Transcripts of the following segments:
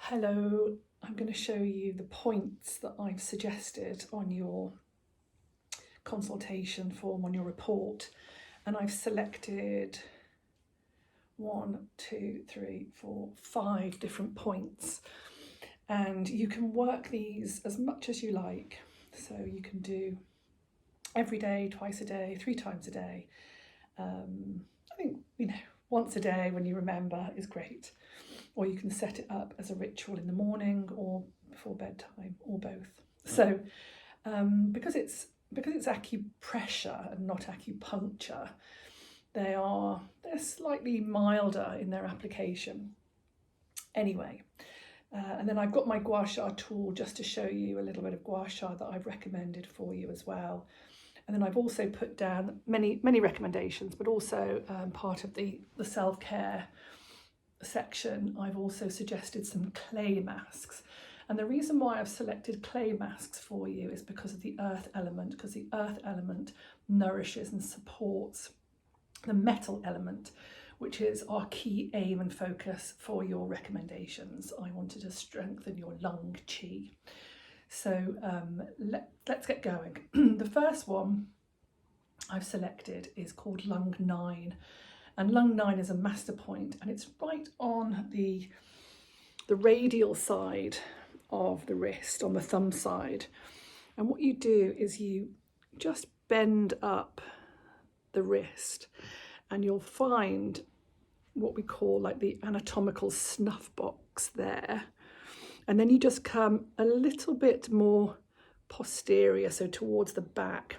Hello, I'm going to show you the points that I've suggested on your consultation form, on your report, and I've selected 5 different points, and you can work these as much as you like. So you can do every day, twice a day, 3 times a day. I think, once a day when you remember is great. Or you can set it up as a ritual in the morning or before bedtime, or both. So because it's acupressure and not acupuncture, they're slightly milder in their application. Anyway, and then I've got my gua sha tool just to show you a little bit of gua sha that I've recommended for you as well. And then I've also put down many recommendations, but also part of the self-care section, I've also suggested some clay masks. And the reason why I've selected clay masks for you is because of the earth element, because the earth element nourishes and supports the metal element, which is our key aim and focus for your recommendations. I wanted to strengthen your lung chi. So let's get going. The first one I've selected is called Lung 9. And Lung 9 is a master point, and it's right on the radial side of the wrist, on the thumb side. And what you do is you just bend up the wrist, and you'll find what we call like the anatomical snuff box there. And then you just come a little bit more posterior, so towards the back.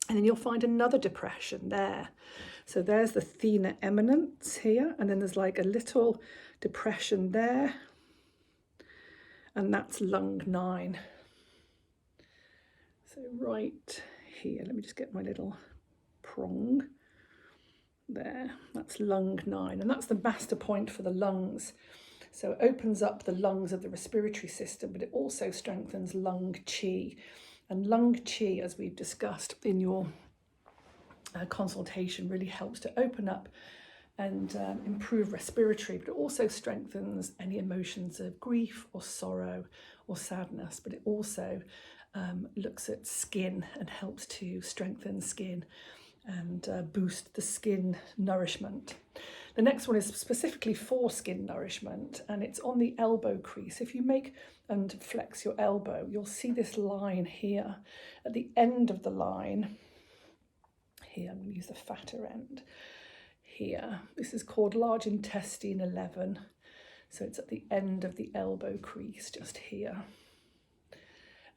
And then you'll find another depression there. So there's the thenar eminence here, and then there's like a little depression there, and that's Lung 9. So right here, let me just get my little prong there. That's Lung 9, and that's the master point for the lungs. So it opens up the lungs of the respiratory system, but it also strengthens lung chi. And lung chi, as we've discussed in your consultation, really helps to open up and improve respiratory, but it also strengthens any emotions of grief or sorrow or sadness. But it also looks at skin and helps to strengthen skin and boost the skin nourishment. The next one is specifically for skin nourishment, and it's on the elbow crease. If you make and flex your elbow, you'll see this line here. At the end of the line, here, I'm going to use the fatter end here. This is called large intestine 11. So it's at the end of the elbow crease, just here.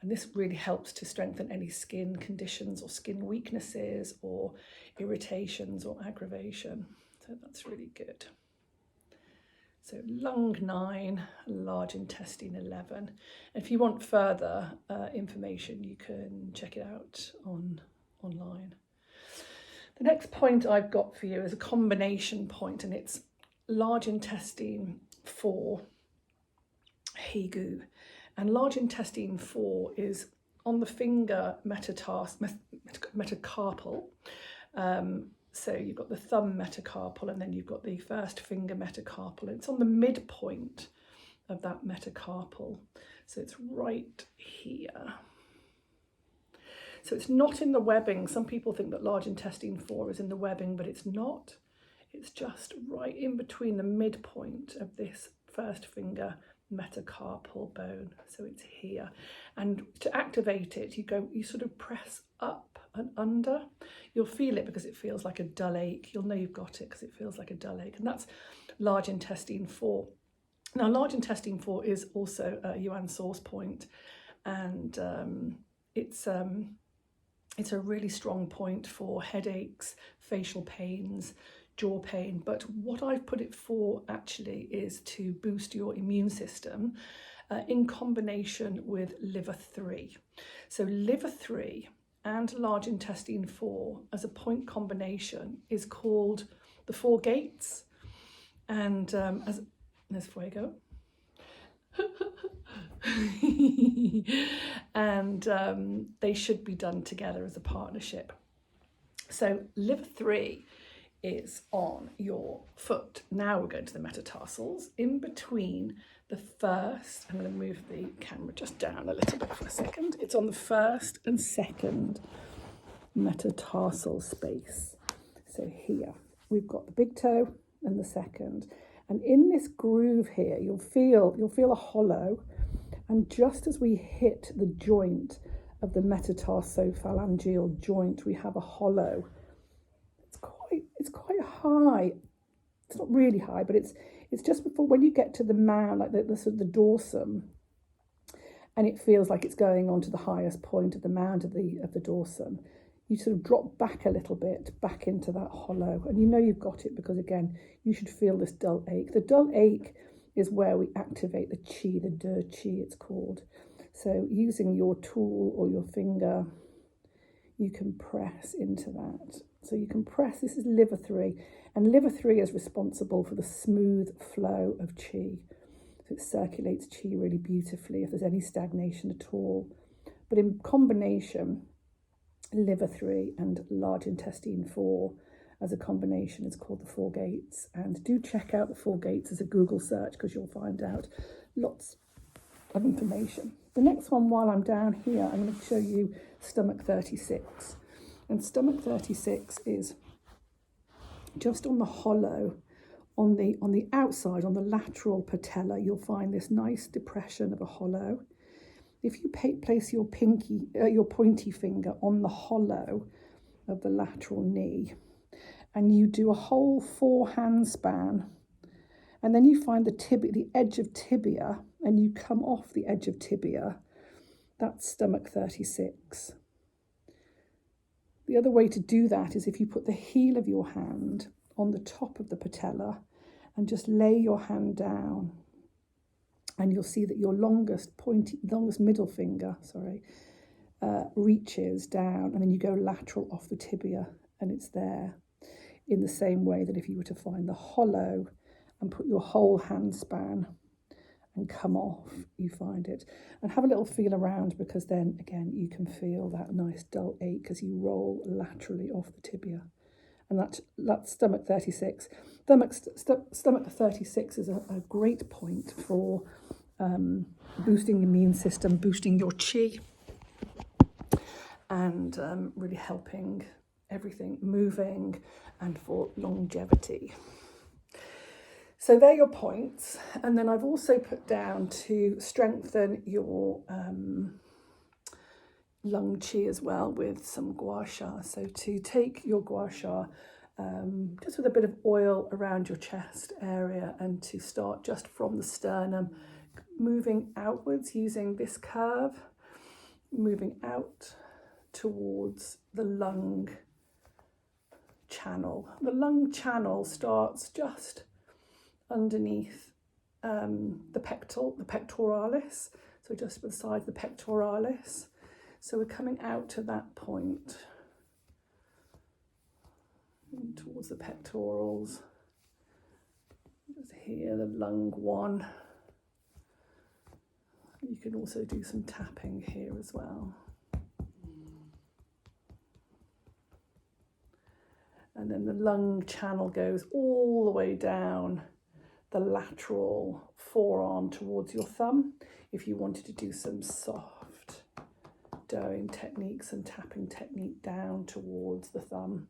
And this really helps to strengthen any skin conditions or skin weaknesses or irritations or aggravation. So that's really good. So Lung 9, large intestine 11. And if you want further information, you can check it out online. The next point I've got for you is a combination point, and it's large intestine 4, Hegu. And large intestine 4 is on the finger metacarpal. So you've got the thumb metacarpal, and then you've got the first finger metacarpal. It's on the midpoint of that metacarpal. So it's right here. So it's not in the webbing. Some people think that large intestine 4 is in the webbing, but it's not. It's just right in between the midpoint of this first finger metacarpal bone. So it's here. And to activate it, you sort of press up and under. You'll feel it because it feels like a dull ache. You'll know you've got it because it feels like a dull ache. And that's large intestine 4. Now, large intestine 4 is also a Yuan source point, and it's a really strong point for headaches, facial pains, jaw pain. But what I've put it for actually is to boost your immune system in combination with liver 3. So liver 3 and large intestine 4 as a point combination is called the 4 gates. And there's fuego. And they should be done together as a partnership. So liver 3 is on your foot. Now we're going to the metatarsals. In between the first, I'm going to move the camera just down a little bit for a second. It's on the first and second metatarsal space. So here we've got the big toe and the second, and in this groove here you'll feel a hollow, and just as we hit the joint of the metatarsophalangeal joint, we have a hollow. It's quite high. It's not really high, but it's just before, when you get to the mound, like the sort of the dorsum, and it feels like it's going on to the highest point of the mound of the dorsum. You sort of drop back a little bit, back into that hollow, and you know you've got it because, again, you should feel this dull ache. The dull ache is where we activate the chi, the de chi it's called. So using your tool or your finger, you can press into that. So you can press, this is liver 3, and liver 3 is responsible for the smooth flow of chi. So it circulates chi really beautifully if there's any stagnation at all. But in combination, liver 3 and large intestine 4 as a combination is called the 4 gates. And do check out the 4 gates as a Google search, because you'll find out lots of information. The next one, while I'm down here, I'm going to show you stomach 36. And stomach 36 is just on the hollow, on the outside, on the lateral patella. You'll find this nice depression of a hollow. If you place your pointy finger on the hollow of the lateral knee, and you do a whole 4 hand span, and then you find the edge of tibia, and you come off the edge of tibia, that's stomach 36. The other way to do that is if you put the heel of your hand on the top of the patella and just lay your hand down, and you'll see that your longest middle finger, reaches down, and then you go lateral off the tibia, and it's there. In the same way that if you were to find the hollow and put your whole hand span and come off, you find it. And have a little feel around, because then again you can feel that nice dull ache as you roll laterally off the tibia. And that's stomach 36. Stomach 36 is a great point for boosting the immune system, boosting your chi, and really helping everything moving, and for longevity. So they're your points. And then I've also put down to strengthen your lung chi as well with some gua sha. So to take your gua sha just with a bit of oil around your chest area, and to start just from the sternum, moving outwards using this curve, moving out towards the lung channel. The lung channel starts just underneath the pectoralis, so just beside the pectoralis. So we're coming out to that point, towards the pectorals. Just here, the lung 1. You can also do some tapping here as well. And then the lung channel goes all the way down the lateral forearm towards your thumb. If you wanted to do some soft doing techniques and tapping technique down towards the thumb,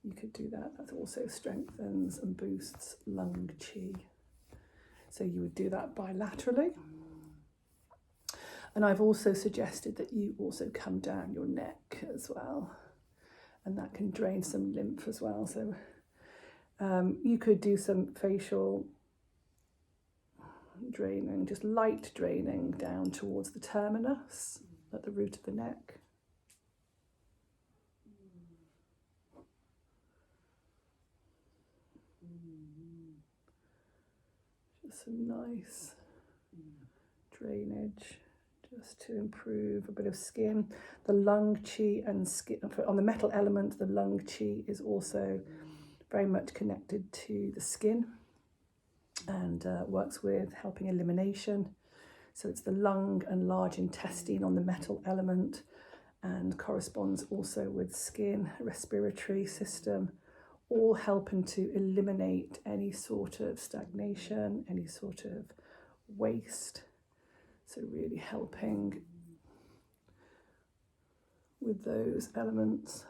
you could do that. That also strengthens and boosts lung chi. So you would do that bilaterally. And I've also suggested that you also come down your neck as well, and that can drain some lymph as well. So you could do some facial draining, just light draining down towards the terminus at the root of the neck. Just some nice drainage, just to improve a bit of skin. The lung chi and skin, on the metal element, the lung chi is also very much connected to the skin, and works with helping elimination. So it's the lung and large intestine on the metal element, and corresponds also with skin, respiratory system, all helping to eliminate any sort of stagnation, any sort of waste. So really helping with those elements.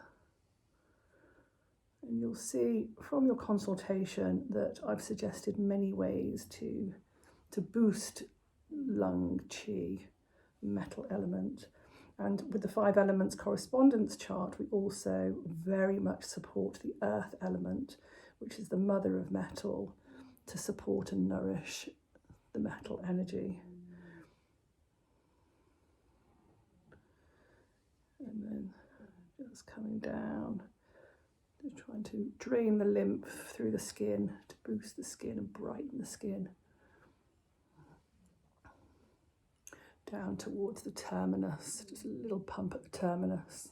And you'll see from your consultation that I've suggested many ways to boost lung qi, metal element. And with the 5 elements correspondence chart, we also very much support the earth element, which is the mother of metal, to support and nourish the metal energy. And then just coming down, just trying to drain the lymph through the skin to boost the skin and brighten the skin. Down towards the terminus, just a little pump at the terminus.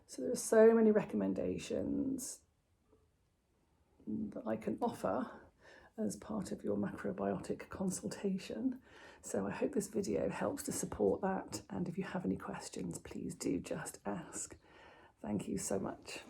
So there are so many recommendations that I can offer as part of your macrobiotic consultation. So I hope this video helps to support that. And if you have any questions, please do just ask. Thank you so much.